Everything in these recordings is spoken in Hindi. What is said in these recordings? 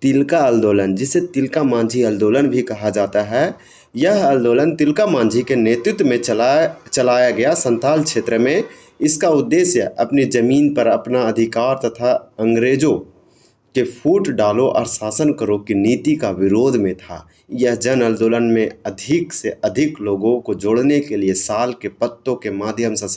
तिलका आंदोलन, जिसे तिलका मांझी आंदोलन भी कहा जाता है, यह आंदोलन तिलका मांझी के नेतृत्व में चलाया गया संथाल क्षेत्र में। इसका उद्देश्य अपनी ज़मीन पर अपना अधिकार तथा अंग्रेज़ों के फूट डालो और शासन करो की नीति का विरोध में था। यह जन आंदोलन में अधिक से अधिक लोगों को जोड़ने के लिए साल के पत्तों के माध्यम से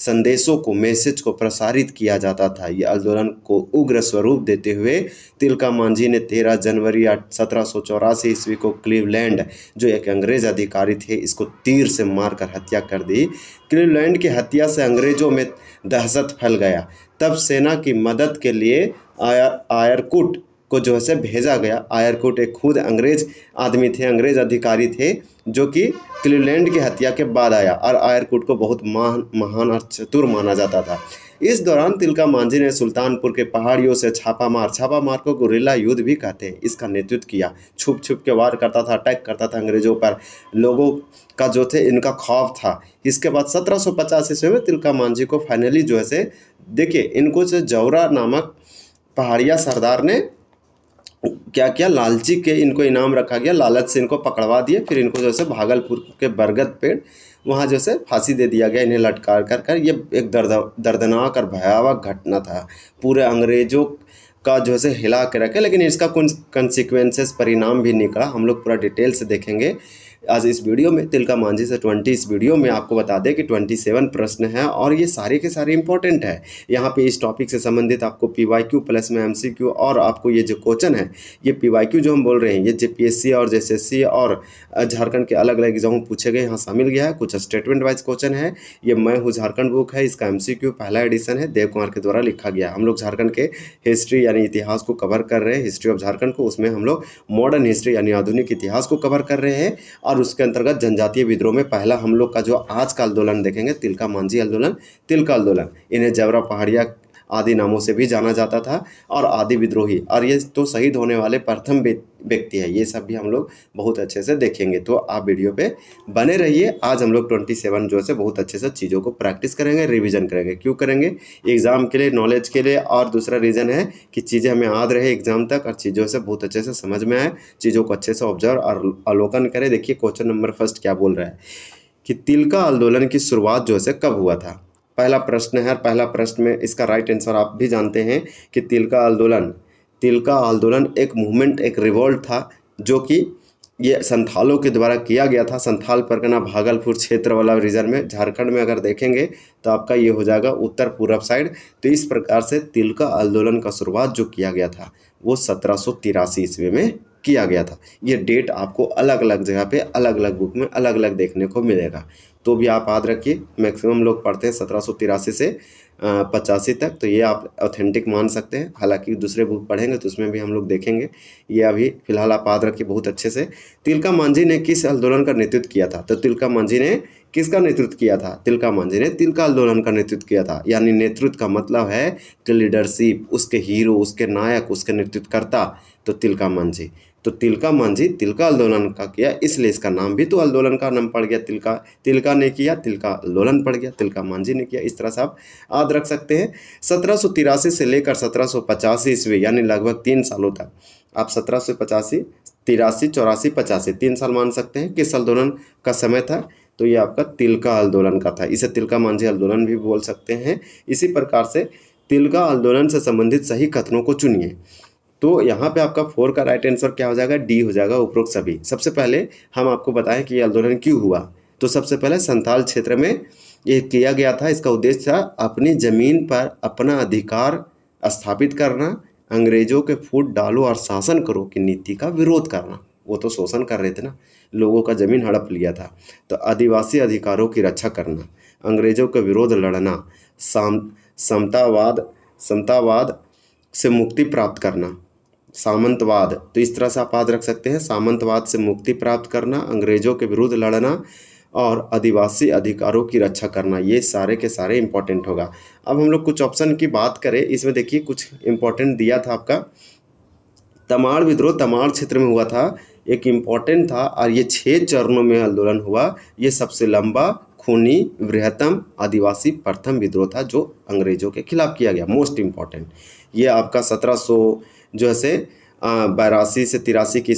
संदेशों को, मैसेज को प्रसारित किया जाता था। यह आंदोलन को उग्र स्वरूप देते हुए तिलका मांझी ने 13 जनवरी 1784 ईस्वी को क्लीवलैंड, जो एक अंग्रेज अधिकारी थे, इसको तीर से मारकर हत्या कर दी। क्लीवलैंड की हत्या से अंग्रेजों में दहशत फैल गया। तब सेना की मदद के लिए आयरकुट को जो है भेजा गया। आयरकुट एक खुद अंग्रेज आदमी थे, अंग्रेज अधिकारी थे, जो कि क्लीवलैंड की हत्या के बाद आया, और आयरकुट को बहुत महान और चतुर माना जाता था। इस दौरान तिलका मांझी ने सुल्तानपुर के पहाड़ियों से छापामार को गुरिल्ला युद्ध भी कहते हैं, इसका नेतृत्व किया। छुप छुप के वार करता था, अटैक करता था अंग्रेजों पर। लोगों का जो थे इनका खौफ था। इसके बाद 1750 ईस्वी में तिलका मांझी को फाइनली जो है देखिए, इनको जो जौरा नामक पहाड़िया सरदार ने क्या किया, लालची के इनको इनाम रखा गया, लालच से इनको पकड़वा दिए। फिर इनको जैसे भागलपुर के बरगद पेड़, वहाँ जैसे फांसी दे दिया गया इन्हें लटका कर। ये एक दर्दनाक और भयावह घटना था, पूरे अंग्रेजों का जो है हिला के रखे। लेकिन इसका कुछ कंसिक्वेंसेस, परिणाम भी निकला, हम लोग पूरा डिटेल से देखेंगे आज इस वीडियो में। तिलका मांझी से 20 इस वीडियो में आपको बता दें कि 27 प्रश्न हैं, और ये सारे के सारे इंपॉर्टेंट है। यहाँ पे इस टॉपिक से संबंधित आपको PYQ प्लस में MCQ, और आपको ये जो क्वेश्चन है, ये PYQ जो हम बोल रहे हैं, ये JPSC और JSSC और झारखंड के अलग अलग एग्जाम पूछे गए, यहाँ शामिल गया है। कुछ स्टेटमेंट वाइज क्वेश्चन है। ये मैं हूँ झारखंड बुक है, इसका MCQ पहला एडिशन है, देव कुमार के द्वारा लिखा गया। हम लोग झारखंड के हिस्ट्री यानी इतिहास को कवर कर रहे हैं, हिस्ट्री ऑफ झारखंड को। उसमें हम लोग मॉडर्न हिस्ट्री यानी आधुनिक इतिहास को कवर कर रहे हैं, और उसके अंतर्गत जनजातीय विद्रोह में पहला हम लोग का जो आज का आंदोलन देखेंगे, तिलका मांझी आंदोलन, तिलका आंदोलन। इन्हें जबरा पहाड़िया आदि नामों से भी जाना जाता था, और आदि विद्रोही, और ये तो शहीद होने वाले प्रथम व्यक्ति है। ये सब भी हम लोग बहुत अच्छे से देखेंगे, तो आप वीडियो पे बने रहिए। आज हम लोग 27 जो है बहुत अच्छे से चीज़ों को प्रैक्टिस करेंगे, रिवीजन करेंगे। क्यों करेंगे? एग्जाम के लिए, नॉलेज के लिए, और दूसरा रीज़न है कि चीज़ें हमें याद रहे एग्जाम तक, और चीज़ों से बहुत अच्छे से समझ में आए, चीज़ों को अच्छे से ऑब्जर्व और अवलोकन करें। देखिए क्वेश्चन नंबर फर्स्ट क्या बोल रहा है कि तिलका आंदोलन की शुरुआत जो है कब हुआ था। पहला प्रश्न है, पहला प्रश्न में इसका राइट आंसर आप भी जानते हैं कि तिलका आंदोलन एक मूवमेंट, एक रिवॉल्ट था, जो कि ये संथालों के द्वारा किया गया था। संथाल परगना भागलपुर क्षेत्र वाला रीजन में, झारखंड में अगर देखेंगे तो आपका ये हो जाएगा उत्तर पूर्व साइड। तो इस प्रकार से तिलका आंदोलन का शुरुआत जो किया गया था वो 1783 ईस्वी में किया गया था। ये डेट आपको अलग अलग जगह पे, अलग अलग बुक में अलग अलग देखने को मिलेगा, तो भी आप याद रखिए। मैक्सिमम लोग पढ़ते हैं 1783 से 85 तक, तो ये आप ऑथेंटिक मान सकते हैं। हालांकि दूसरे बुक पढ़ेंगे तो उसमें भी हम लोग देखेंगे, ये अभी फिलहाल आप याद रखिए बहुत अच्छे से। तिलका मांझी ने किस आंदोलन का नेतृत्व किया था? तो तिलका मांझी ने किसका नेतृत्व किया था? तिलका मांझी ने तिलका आंदोलन का नेतृत्व किया था। यानी नेतृत्व का मतलब है कि लीडरशिप, उसके हीरो, उसके नायक, उसके नेतृत्वकर्ता, तो तिलका मांझी। तो तिलका मांझी तिलका आंदोलन का किया, इसलिए इसका नाम भी तो आंदोलन का नाम पड़ गया। तिलका ने किया, तिलका आंदोलन पड़ गया, तिलका मांझी ने किया। इस तरह से आप याद रख सकते हैं। 1783 से लेकर 1785 ईस्वी यानी लगभग 3 सालों तक आप 1785, 83, 84, 85 3 साल मान सकते हैं किस आंदोलन का समय था। तो ये आपका तिलका आंदोलन का था। इसे तिलका मांझी आंदोलन भी बोल सकते हैं। इसी प्रकार से तिलका आंदोलन से संबंधित सही कथनों को चुनिए। तो यहाँ पे आपका 4 का राइट आंसर क्या हो जाएगा? डी हो जाएगा, उपरोक्त सभी। सबसे पहले हम आपको बताएं कि ये आंदोलन क्यों हुआ। तो सबसे पहले संथाल क्षेत्र में ये किया गया था। इसका उद्देश्य था अपनी ज़मीन पर अपना अधिकार स्थापित करना, अंग्रेजों के फूट डालो और शासन करो की नीति का विरोध करना। वो तो शोषण कर रहे थे ना, लोगों का ज़मीन हड़प लिया था। तो आदिवासी अधिकारों की रक्षा करना, अंग्रेजों के विरोध लड़ना, समतावाद से मुक्ति प्राप्त करना, सामंतवाद। तो इस तरह से आप याद रख सकते हैं, सामंतवाद से मुक्ति प्राप्त करना, अंग्रेजों के विरुद्ध लड़ना, और आदिवासी अधिकारों की रक्षा करना। ये सारे के सारे इंपॉर्टेंट होगा। अब हम लोग कुछ ऑप्शन की बात करें, इसमें देखिए कुछ इंपॉर्टेंट दिया था आपका। तमाड़ विद्रोह तमाड़ क्षेत्र में हुआ था, एक इम्पॉर्टेंट था, और ये 6 चरणों में आंदोलन हुआ। ये सबसे लंबा, खूनी, बृहत्तम आदिवासी प्रथम विद्रोह था जो अंग्रेजों के खिलाफ किया गया। मोस्ट इम्पॉर्टेंट ये आपका 1700 जो है 82 से 83 की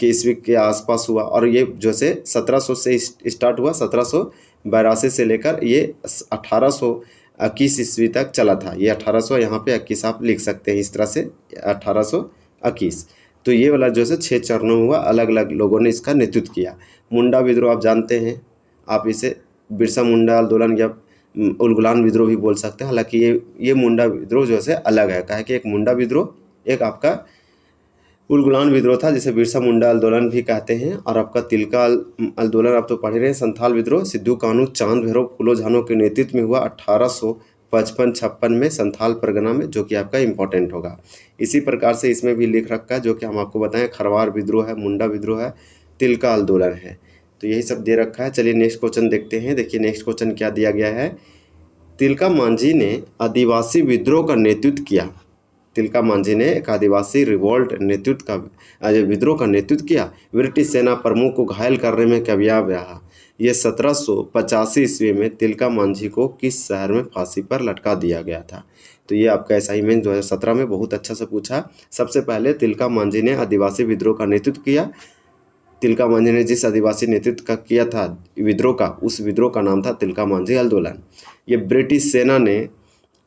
ईस्वी के आसपास हुआ, और ये जो से 1700 से स्टार्ट हुआ, 1782 से लेकर ये 1821 ईस्वी तक चला था। ये 1800 यहाँ पे 21 आप लिख सकते हैं इस तरह से, 1821। तो ये वाला जो है 6 चरणों में हुआ, अलग अलग लोगों ने इसका नेतृत्व किया। मुंडा विद्रोह आप जानते हैं, आप इसे बिरसा मुंडा आंदोलन या उलगुलान विद्रोह भी बोल सकते हैं। हालांकि ये मुंडा विद्रोह जो है अलग है, कहा कि एक मुंडा विद्रोह, एक आपका उलगुलान विद्रोह था जिसे बिरसा मुंडा आंदोलन भी कहते हैं। और आपका तिलका आंदोलन आप तो पढ़ रहे हैं। संथाल विद्रोह सिद्धू कानू चांद भैरव फूलो झानो के नेतृत्व में हुआ 1855-56 में संथाल परगना में, जो कि आपका इंपॉर्टेंट होगा। इसी प्रकार से इसमें भी लिख रखा है, जो कि हम आपको बताएं, खरवार विद्रोह है, मुंडा विद्रोह है, तिलका आंदोलन है। तो यही सब दे रखा है। चलिए नेक्स्ट क्वेश्चन देखते हैं। देखिए नेक्स्ट क्वेश्चन क्या दिया गया है। तिलका मांझी ने आदिवासी विद्रोह का नेतृत्व किया। तिलका मांझी ने एक आदिवासी रिवोल्ट विद्रोह का नेतृत्व किया। ब्रिटिश सेना प्रमुख को घायल करने में कामयाब रहा। ये 1785 ईस्वी में तिलका मांझी को किस शहर में फांसी पर लटका दिया गया था। तो ये आपका असाइनमेंट 2017 में बहुत अच्छा से पूछा। सबसे पहले तिलका मांझी ने आदिवासी विद्रोह का नेतृत्व किया। तिलका मांझी ने जिस आदिवासी नेतृत्व का किया था विद्रोह का, उस विद्रोह का नाम था तिलका मांझी आंदोलन। ये ब्रिटिश सेना ने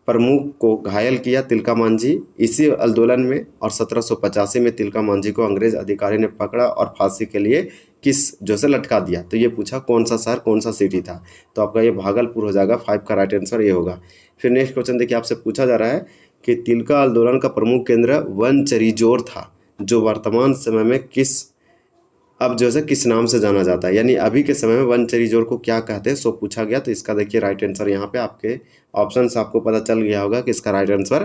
प्रमुख को घायल किया तिलका मांझी इसी आंदोलन में, और 1785 में तिलका मांझी को अंग्रेज अधिकारी ने पकड़ा और फांसी के लिए किस जो से लटका दिया। तो ये पूछा कौन सा शहर, कौन सा सिटी था। तो आपका ये भागलपुर हो जाएगा। 5 का राइट आंसर ये होगा। फिर नेक्स्ट क्वेश्चन देखिए, आपसे पूछा जा रहा है कि तिलका आंदोलन का प्रमुख केंद्र वनचरीजोर था, जो वर्तमान समय में अब जो है किस नाम से जाना जाता है, यानी अभी के समय में वनचरीजोर को क्या कहते हैं, सो पूछा गया। तो इसका देखिए राइट आंसर यहाँ पे आपके ऑप्शन से आपको पता चल गया होगा कि इसका राइट आंसर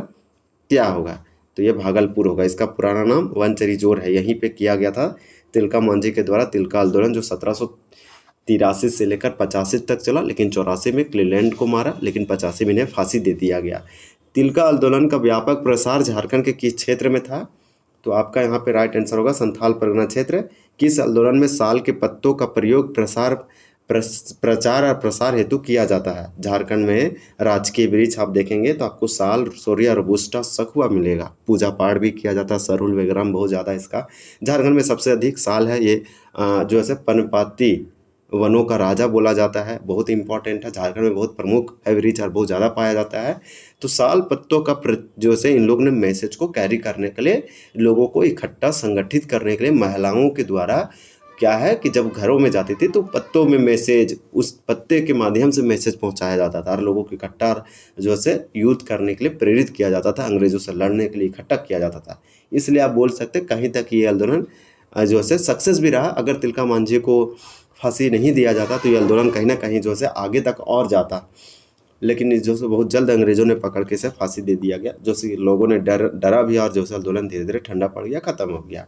क्या होगा। तो ये भागलपुर होगा। इसका पुराना नाम वनचरीजोर है। यहीं पे किया गया था तिलका मांझी के द्वारा तिलका आंदोलन, जो 1783 से लेकर 85 तक चला, लेकिन 84 में क्लीलैंड को मारा, लेकिन 85 में इन्हें फांसी दे दिया गया। तिलका आंदोलन का व्यापक प्रसार झारखंड के किस क्षेत्र में था। तो आपका यहाँ पे राइट आंसर होगा संथाल परगना क्षेत्र। किस आंदोलन में साल के पत्तों का प्रयोग प्रचार और प्रसार हेतु किया जाता है। झारखंड में राजकीय वृक्ष आप देखेंगे तो आपको साल, सोरिया, रोबुस्टा, सखुआ मिलेगा। पूजा पाठ भी किया जाता है, सरुल वगैरह में बहुत ज़्यादा इसका। झारखंड में सबसे अधिक साल है ये जो है पनपाती वनों का राजा बोला जाता है। बहुत इंपॉर्टेंट है, झारखंड में बहुत प्रमुख है वृक्ष और बहुत ज़्यादा पाया जाता है। तो साल पत्तों का जो से इन लोगों ने मैसेज को कैरी करने के लिए, लोगों को इकट्ठा संगठित करने के लिए महिलाओं के द्वारा क्या है कि जब घरों में जाती थी तो पत्तों में मैसेज, उस पत्ते के माध्यम से मैसेज पहुंचाया जाता था और लोगों को इकट्ठा जो है युद्ध करने के लिए प्रेरित किया जाता था, अंग्रेजों से लड़ने के लिए इकट्ठा किया जाता था। इसलिए आप बोल सकते कहीं तक ये आंदोलन जो है सक्सेस भी रहा। अगर तिलका मांझी को फांसी नहीं दिया जाता तो ये आंदोलन कहीं ना कहीं जो है आगे तक और जाता, लेकिन जो से बहुत जल्द अंग्रेजों ने पकड़ के इसे फांसी दे दिया गया, जो से लोगों ने डरा भी और जो से आंदोलन धीरे धीरे ठंडा पड़ गया, खत्म हो गया।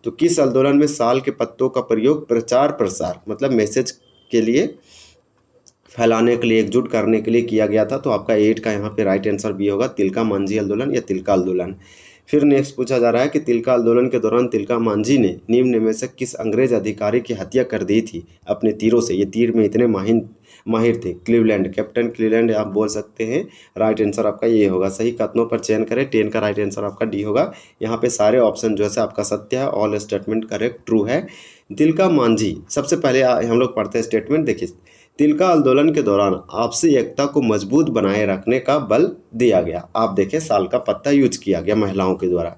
तो किस आंदोलन में साल के पत्तों का प्रयोग प्रचार प्रसार मतलब मैसेज के लिए फैलाने के लिए, एकजुट करने के लिए किया गया था। तो आपका 8 का यहाँ पे राइट आंसर भी होगा, तिलका मांझी आंदोलन या तिलका आंदोलन। फिर नेक्स्ट पूछा जा रहा है कि तिलका आंदोलन के दौरान तिलका मांझी ने निम्न में से किस अंग्रेज अधिकारी की हत्या कर दी थी अपने तीरों से। ये तीर में इतने माहिर थे। क्लीवलैंड, कैप्टन क्लीवलैंड आप बोल सकते हैं। राइट आंसर आपका ये होगा। सही कथनों पर चयन करें। 10 का राइट आंसर आपका डी होगा। यहाँ पे सारे ऑप्शन जो है आपका सत्य है, ऑल स्टेटमेंट करेक्ट ट्रू है। तिलका मांझी, सबसे पहले हम लोग पढ़ते हैं स्टेटमेंट। देखिए, तिलका आंदोलन के दौरान आपसी एकता को मजबूत बनाए रखने का बल दिया गया। आप देखें, साल का पत्ता यूज किया गया महिलाओं के द्वारा।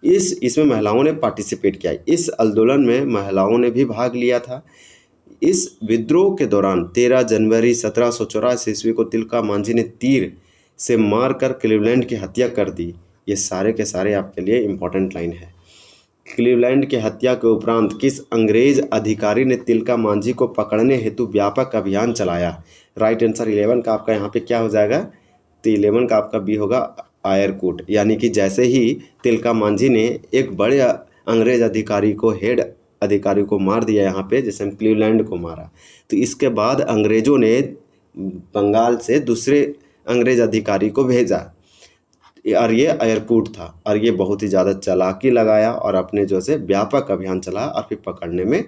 इसमें महिलाओं ने पार्टिसिपेट किया। इस आंदोलन में महिलाओं ने भी भाग लिया था। इस विद्रोह के दौरान 13 जनवरी 1784 ईस्वी को तिलका मांझी ने तीर से मारकर क्लीवलैंड की हत्या कर दी। ये सारे के सारे आपके लिए इंपॉर्टेंट लाइन है। क्लीवलैंड की हत्या के उपरांत किस अंग्रेज अधिकारी ने तिलका मांझी को पकड़ने हेतु व्यापक अभियान चलाया। राइट आंसर 11 का आपका यहाँ पे क्या हो जाएगा, तो 11 का आपका बी होगा आयरकूट। यानी कि जैसे ही तिलका मांझी ने एक बड़े अंग्रेज अधिकारी को, हेड अधिकारी को मार दिया यहाँ पे, जैसे हम क्लीवलैंड को मारा, तो इसके बाद अंग्रेजों ने बंगाल से दूसरे अंग्रेज अधिकारी को भेजा और ये आयरकूट था। और ये बहुत ही ज़्यादा चालाकी लगाया और अपने जो से व्यापक अभियान चला और फिर पकड़ने में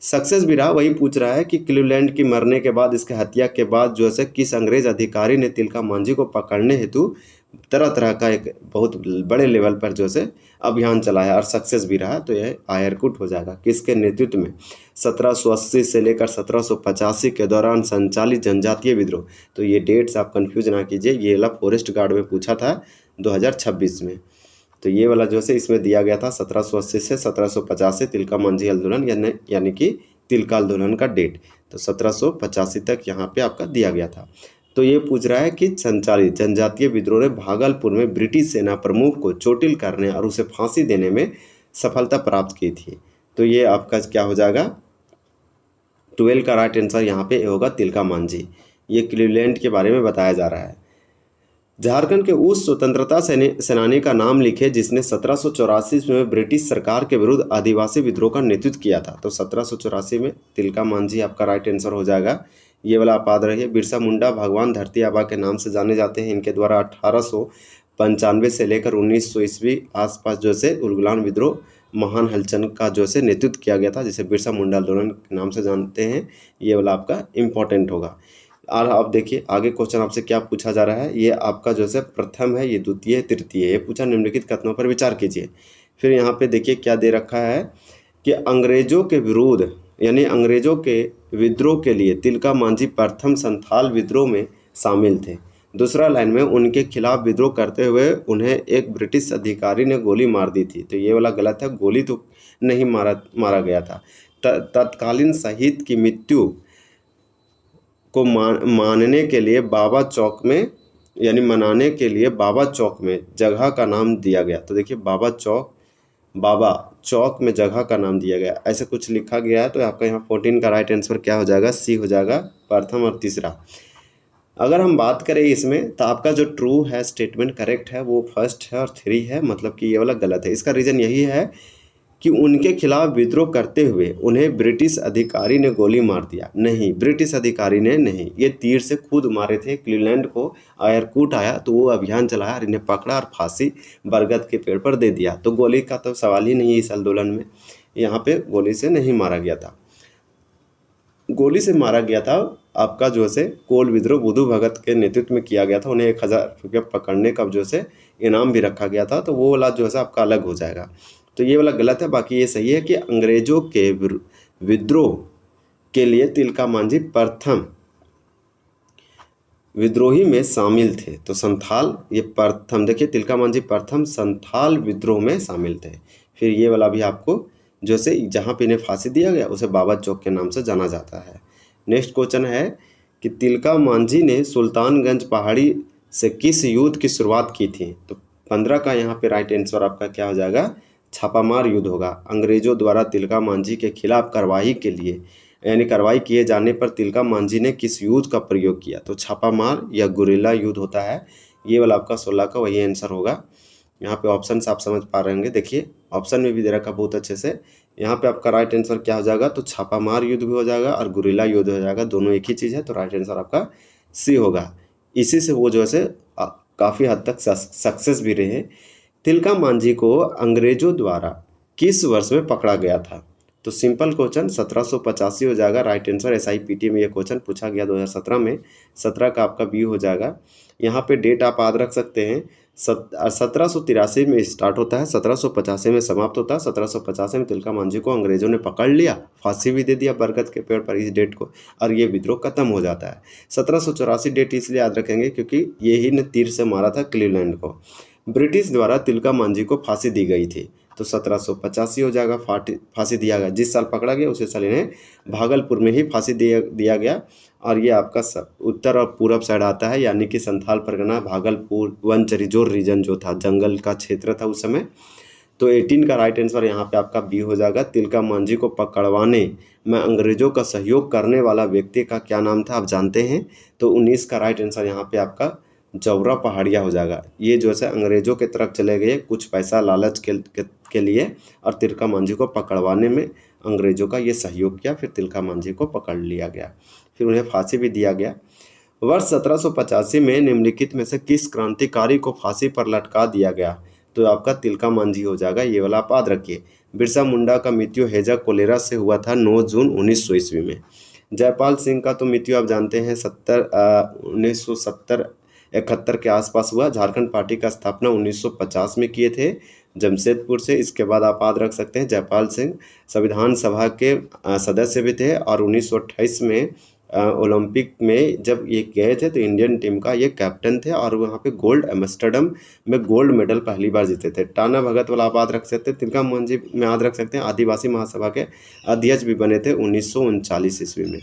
सक्सेस भी रहा। वही पूछ रहा है कि क्लीवलैंड की मरने के बाद, इसके हत्या के बाद जो है किस अंग्रेज अधिकारी ने तिलका मांझी को पकड़ने हेतु तरह तरह का एक बहुत बड़े लेवल पर जो से अभियान चलाया और सक्सेस भी रहा। तो यह आयरकुट हो जाएगा। किसके नेतृत्व में? 1780 से लेकर 1785 के दौरान संचालित जनजातीय विद्रोह। तो ये डेट्स आप कंफ्यूज ना कीजिए, ये वाला फॉरेस्ट गार्ड में पूछा था 2026 में। तो ये वाला जो है इसमें दिया गया था 1780 से 1785 तिलका मांझी आंदोलन, यानी कि तिलका आंदोलन का डेट। तो 1785 तक यहाँ पे आपका दिया गया था। तो ये पूछ रहा है कि संचालित जनजातीय विद्रोह ने भागलपुर में ब्रिटिश सेना प्रमुख को चोटिल करने और उसे फांसी देने में सफलता प्राप्त की थी। तो ये आपका क्या हो जाएगा? 12 का राइट आंसर यहाँ पे होगा तिलका मांझी। ये क्लीवलैंड के बारे में बताया जा रहा है। झारखंड के उस स्वतंत्रता सेनानी का नाम लिखे जिसने 1784 में ब्रिटिश सरकार के विरुद्ध आदिवासी विद्रोह का नेतृत्व किया था। तो 1784 में तिलका मांझी आपका राइट आंसर हो जाएगा। ये वाला आप याद रखिए। बिरसा मुंडा भगवान धरती आबा के नाम से जाने जाते हैं। इनके द्वारा 1895 से लेकर 1900 ईस्वी आसपास जो से उलगुलान विद्रोह महान हलचल का जो से नेतृत्व किया गया था, जिसे बिरसा मुंडा आंदोलन के नाम से जानते हैं। ये वाला आपका इम्पोर्टेंट होगा। और आप देखिए आगे क्वेश्चन आपसे क्या पूछा जा रहा है। ये आपका जो है प्रथम है, ये द्वितीय, तृतीय। ये पूछा निम्नलिखित कथनों पर विचार कीजिए। फिर यहाँ पे देखिए क्या दे रखा है कि अंग्रेजों के विरोध यानी अंग्रेजों के विद्रोह के लिए तिलका मांझी प्रथम संथाल विद्रोह में शामिल थे। दूसरा लाइन में उनके खिलाफ विद्रोह करते हुए उन्हें एक ब्रिटिश अधिकारी ने गोली मार दी थी। तो ये वाला गलत है, गोली तो नहीं मारा गया था। तत्कालीन शहीद की मृत्यु को मानने के लिए बाबा चौक में यानी मनाने के लिए बाबा चौक में जगह का नाम दिया गया। तो देखिए बाबा चौक में जगह का नाम दिया गया, ऐसे कुछ लिखा गया है। तो आपका यहाँ 14 का राइट आंसर क्या हो जाएगा? सी हो जाएगा, प्रथम और तीसरा। अगर हम बात करें इसमें तो आपका जो ट्रू है स्टेटमेंट करेक्ट है वो फर्स्ट है और 3 है, मतलब कि ये वाला गलत है। इसका रीज़न यही है कि उनके खिलाफ विद्रोह करते हुए उन्हें ब्रिटिश अधिकारी ने गोली मार दिया। नहीं, ब्रिटिश अधिकारी ने नहीं, ये तीर से खुद मारे थे। क्लीवलैंड को आयरकूट आया तो वो अभियान चलाया और इन्हें पकड़ा और फांसी बरगद के पेड़ पर दे दिया। तो गोली का तो सवाल ही नहीं है इस आंदोलन में। यहाँ पे गोली से नहीं मारा गया था। गोली से मारा गया था आपका जो है कोल विद्रोह बुधु भगत के नेतृत्व में किया गया था। उन्हें 1000 रुपये पकड़ने का जो है इनाम भी रखा गया था। तो वो वाला जो है आपका अलग हो जाएगा। तो ये वाला गलत है, बाकी ये सही है कि अंग्रेजों के विद्रोह के लिए तिलका मांझी प्रथम विद्रोही में शामिल थे। तो संथाल ये प्रथम, देखिए तिलका मांझी प्रथम संथाल विद्रोह में शामिल थे। फिर ये वाला भी आपको जो से जहाँ पे इन्हें फांसी दिया गया उसे बाबा चौक के नाम से जाना जाता है। नेक्स्ट क्वेश्चन है कि तिलका मांझी ने सुल्तानगंज पहाड़ी से किस युद्ध की शुरुआत की थी? तो 15 का यहाँ पे राइट आंसर आपका क्या हो जाएगा? छापामार युद्ध होगा। अंग्रेजों द्वारा तिलका मांझी के खिलाफ कार्रवाई के लिए यानी कार्रवाई किए जाने पर तिलका मांझी ने किस युद्ध का प्रयोग किया? तो छापामार या गुरिल्ला युद्ध होता है। ये वाला आपका 16 का वही आंसर होगा। यहाँ पे ऑप्शन आप समझ पा रहे होंगे। देखिए ऑप्शन में भी दे रखा बहुत अच्छे से। यहाँ पे आपका राइट आंसर क्या हो जाएगा? तो छापामार युद्ध भी हो जाएगा और गुरिल्ला युद्ध हो जाएगा, दोनों एक ही चीज़ है। तो राइट आंसर आपका सी होगा। इसी से वो जो है काफ़ी हद तक सक्सेस भी रहे। तिलका मांझी को अंग्रेजों द्वारा किस वर्ष में पकड़ा गया था? तो सिंपल क्वेश्चन 1785 हो जाएगा राइट आंसर। SIPT में ये क्वेश्चन पूछा गया 2017 में। 17 का आपका बी हो जाएगा। यहाँ पे डेट आप याद रख सकते हैं। 1783 में स्टार्ट होता है, 1785 में समाप्त होता है। 1785 में तिलका मांझी को अंग्रेजों ने पकड़ लिया, फांसी भी दे दिया बरगद के पेड़ पर इस डेट को, और ये विद्रोह खत्म हो जाता है। 1784 डेट इसलिए याद रखेंगे क्योंकि यही ने तीर से मारा था क्लीवलैंड को। ब्रिटिश द्वारा तिलका मांझी को फांसी दी गई थी। तो 1785 हो जाएगा, फांसी दिया गया। जिस साल पकड़ा गया उसी साल इन्हें भागलपुर में ही फांसी दिया गया। और ये आपका उत्तर और पूरब साइड आता है, यानी कि संथाल परगना, भागलपुर, वनचरिजोर रीजन जो था, जंगल का क्षेत्र था उस समय। तो 18 का राइट आंसर यहाँ पे आपका बी हो जाएगा। तिलका मांझी को पकड़वाने में अंग्रेजों का सहयोग करने वाला व्यक्ति का क्या नाम था, आप जानते हैं। तो 19 का राइट आंसर यहाँ पे आपका जौरा पहाड़िया हो जाएगा। ये जो है अंग्रेजों के तरफ चले गए कुछ पैसा लालच के लिए, और तिलका मांझी को पकड़वाने में अंग्रेजों का ये सहयोग किया। फिर तिलका मांझी को पकड़ लिया गया, फिर उन्हें फांसी भी दिया गया। वर्ष 1785 में निम्नलिखित में से किस क्रांतिकारी को फांसी पर लटका दिया गया? तो आपका तिलका मांझी हो जाएगा। ये वाला आप याद रखिए। बिरसा मुंडा का मृत्यु हैजा कोलेरा से हुआ था 9 जून 1900 ईस्वी में। जयपाल सिंह का तो मृत्यु आप जानते हैं 1970 71 के आसपास हुआ। झारखंड पार्टी का स्थापना 1950 में किए थे जमशेदपुर से। इसके बाद आप याद रख सकते हैं जयपाल सिंह संविधान सभा के सदस्य भी थे, और 1928 में ओलंपिक में जब ये गए थे तो इंडियन टीम का ये कैप्टन थे, और वहाँ पे गोल्ड एम्स्टर्डम में गोल्ड मेडल पहली बार जीते थे। टाना भगत वाला आप याद रख सकते हैं। तिलका मांझी में याद रख सकते हैं आदिवासी महासभा के अध्यक्ष भी बने थे 1939 ईस्वी में।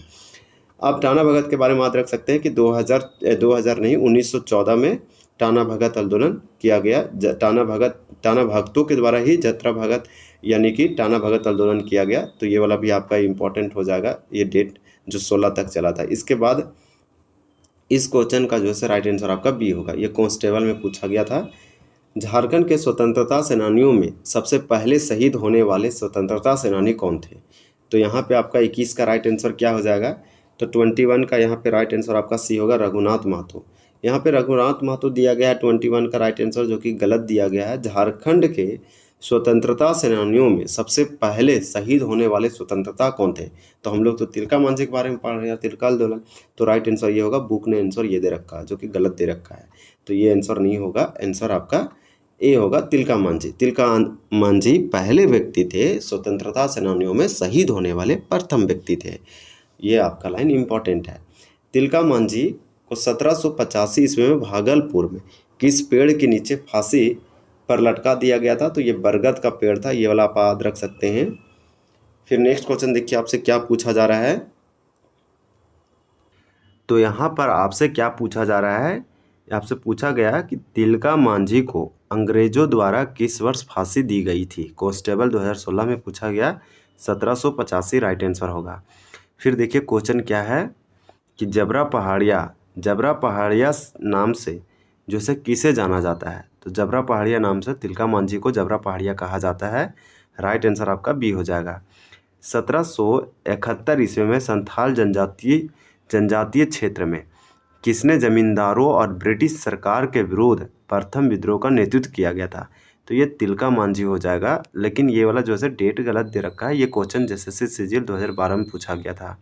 आप टाना भगत के बारे में याद रख सकते हैं कि 2000 नहीं 1914 में टाना भगत आंदोलन किया गया। टाना भगतों के द्वारा ही जतरा भगत यानी कि टाना भगत आंदोलन किया गया। तो ये वाला भी आपका इम्पोर्टेंट हो जाएगा, ये डेट जो 16 तक चला था। इसके बाद इस क्वेश्चन का जो है राइट आंसर आपका बी होगा। ये कांस्टेबल में पूछा गया था। झारखंड के स्वतंत्रता सेनानियों में सबसे पहले शहीद होने वाले स्वतंत्रता सेनानी कौन थे? तो यहाँ पे आपका 21 का राइट आंसर क्या हो जाएगा? तो 21 का यहाँ पे राइट आंसर आपका सी होगा, रघुनाथ महतो। यहाँ पे रघुनाथ महतो दिया गया है 21 का राइट आंसर, जो कि गलत दिया गया है। झारखंड के स्वतंत्रता सेनानियों में सबसे पहले शहीद होने वाले स्वतंत्रता कौन थे? तो हम लोग तो तिलका मांझी के बारे में पढ़ रहे हैं, तिलका आंदोलन। तो राइट आंसर ये होगा। बुक ने आंसर ये दे रखा है जो कि गलत दे रखा है, तो ये आंसर नहीं होगा। आंसर आपका ए होगा, तिलका मांझी। तिलका मांझी पहले व्यक्ति थे स्वतंत्रता सेनानियों में शहीद होने वाले प्रथम व्यक्ति थे। ये आपका लाइन इंपॉर्टेंट है। तिलका मांझी को 1785 ईस्वी में भागलपुर में किस पेड़ के नीचे फांसी पर लटका दिया गया था? तो ये बरगद का पेड़ था। ये वाला आप याद रख सकते हैं। फिर नेक्स्ट क्वेश्चन देखिए आपसे क्या पूछा जा रहा है। तो यहाँ पर आपसे क्या पूछा जा रहा है? आपसे पूछा गया कि तिलका मांझी को अंग्रेजों द्वारा किस वर्ष फांसी दी गई थी? कांस्टेबल 2016 में पूछा गया। 1785 राइट आंसर होगा। फिर देखिए क्वेश्चन क्या है कि जबरा पहाड़िया नाम से जो से किसे जाना जाता है? तो जबरा पहाड़िया नाम से तिलका मांझी को जबरा पहाड़िया कहा जाता है। राइट आंसर आपका बी हो जाएगा। 1771 ईस्वी में संथाल जनजातीय क्षेत्र में किसने जमींदारों और ब्रिटिश सरकार के विरुद्ध प्रथम विद्रोह का नेतृत्व किया गया था? तो ये तिलका मांझी हो जाएगा। लेकिन ये वाला जो है डेट गलत दे रखा है। ये क्वेश्चन जैसे सिजिल 2012 में पूछा गया था।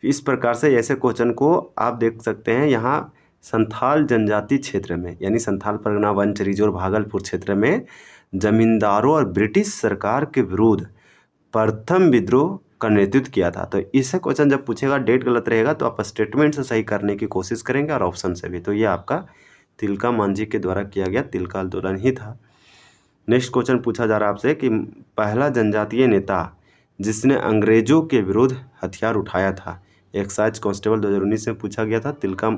इस प्रकार से ऐसे क्वेश्चन को आप देख सकते हैं। यहाँ संथाल जनजातीय क्षेत्र में यानी संथाल परगना वंच रिजोर भागलपुर क्षेत्र में जमींदारों और ब्रिटिश सरकार के विरुद्ध प्रथम विद्रोह का नेतृत्व किया था। तो इससे क्वेश्चन जब पूछेगा डेट गलत रहेगा तो आप स्टेटमेंट से सही करने की कोशिश करेंगे और ऑप्शन से भी। तो ये आपका तिलका मांझी के द्वारा किया गया तिलका आंदोलन ही था। नेक्स्ट क्वेश्चन पूछा जा रहा है आपसे कि पहला जनजातीय नेता जिसने अंग्रेजों के विरुद्ध हथियार उठाया था। एक्साइज कांस्टेबल 2019 में पूछा गया था। तिलका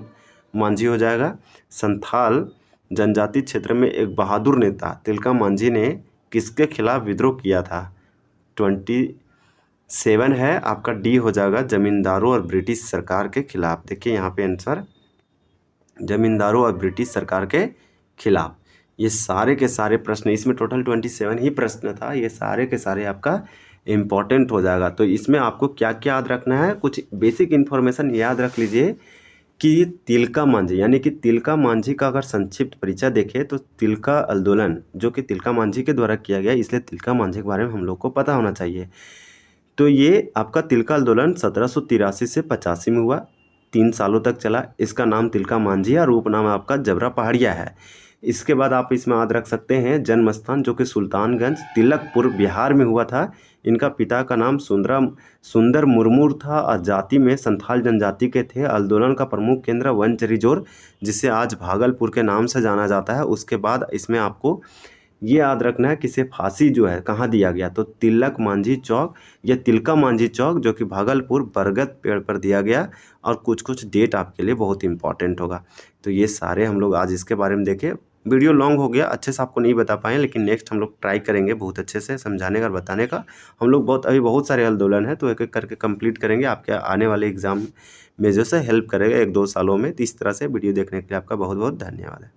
मांझी हो जाएगा। संथाल जनजातीय क्षेत्र में एक बहादुर नेता तिलका मांझी ने किसके खिलाफ विद्रोह किया था? 27 है आपका डी हो जाएगा, जमींदारों और ब्रिटिश सरकार के खिलाफ। देखिए यहाँ पे आंसर जमींदारों और ब्रिटिश सरकार के खिलाफ। ये सारे के सारे प्रश्न, इसमें टोटल 27 ही प्रश्न था। ये सारे के सारे आपका इम्पॉर्टेंट हो जाएगा। तो इसमें आपको क्या क्या याद रखना है? कुछ बेसिक इन्फॉर्मेशन याद रख लीजिए कि तिलका मांझी यानी कि तिलका मांझी का अगर संक्षिप्त परिचय देखें तो तिलका आंदोलन जो कि तिलका मांझी के द्वारा किया गया, इसलिए तिलका मांझी के बारे में हम लोग को पता होना चाहिए। तो ये आपका तिलका आंदोलन 1783 से 85 में हुआ, 3 सालों तक चला। इसका नाम तिलका मांझी है और उपनाम आपका जबरा पहाड़िया है। इसके बाद आप इसमें याद रख सकते हैं जन्म स्थान जो कि सुल्तानगंज तिलकपुर बिहार में हुआ था। इनका पिता का नाम सुंदर मुर्मू था और जाति में संथाल जनजाति के थे। आंदोलन का प्रमुख केंद्र वंच रिजोर जिसे आज भागलपुर के नाम से जाना जाता है। उसके बाद इसमें आपको ये याद रखना है कि इसे फांसी जो है कहाँ दिया गया? तो तिलक मांझी चौक या तिलका मांझी चौक जो कि भागलपुर बरगद पेड़ पर दिया गया। और कुछ डेट आपके लिए बहुत इंपॉर्टेंट होगा। तो ये सारे हम लोग आज इसके बारे में देखें। वीडियो लॉन्ग हो गया, अच्छे से आपको नहीं बता पाए, लेकिन नेक्स्ट हम लोग ट्राई करेंगे बहुत अच्छे से समझाने का और बताने का। हम लोग अभी बहुत सारे आंदोलन है तो एक एक करके कंप्लीट करेंगे। आपके आने वाले एग्जाम में जो से हेल्प करेगा 1-2 सालों में। तो इस तरह से वीडियो देखने के लिए आपका बहुत बहुत धन्यवाद है।